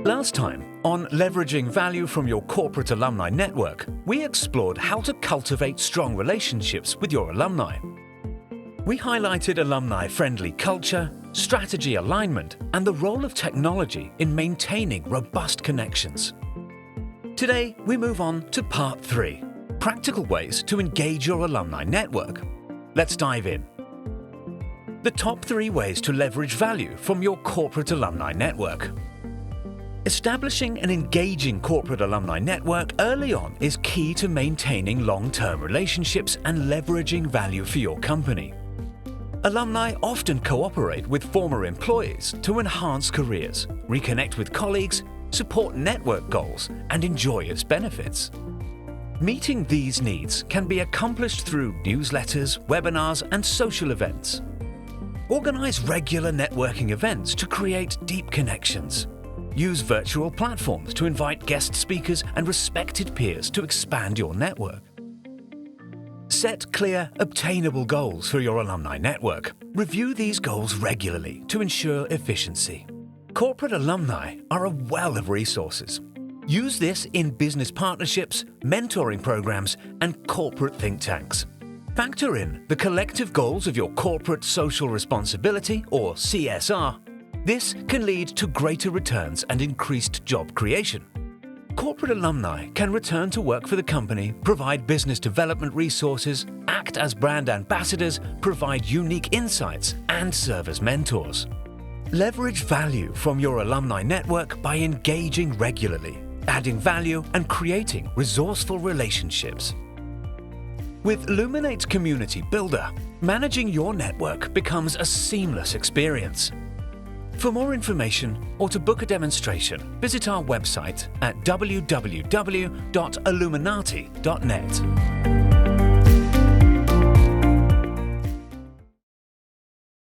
Last time, on leveraging value from your corporate alumni network, we explored how to cultivate strong relationships with your alumni. We highlighted alumni-friendly culture, strategy alignment, and the role of technology in maintaining robust connections. Today, we move on to Part 3, practical ways to engage your alumni network. Let's dive in. The top 3 ways to leverage value from your corporate alumni network. Establishing an engaging corporate alumni network early on is key to maintaining long-term relationships and leveraging value for your company. Alumni often cooperate with former employees to enhance careers, reconnect with colleagues, support network goals, and enjoy its benefits. Meeting these needs can be accomplished through newsletters, webinars, and social events. Organize regular networking events to create deep connections. Use virtual platforms to invite guest speakers and respected peers to expand your network. Set clear, obtainable goals for your alumni network. Review these goals regularly to ensure efficiency. Corporate alumni are a well of resources. Use this in business partnerships, mentoring programs, and corporate think tanks. Factor in the collective goals of your corporate social responsibility, or CSR. This can lead to greater returns and increased job creation. Corporate alumni can return to work for the company, provide business development resources, act as brand ambassadors, provide unique insights, and serve as mentors. Leverage value from your alumni network by engaging regularly, adding value, and creating resourceful relationships. With Luminate's Community Builder, managing your network becomes a seamless experience. For more information or to book a demonstration, visit our website at www.illuminati.net.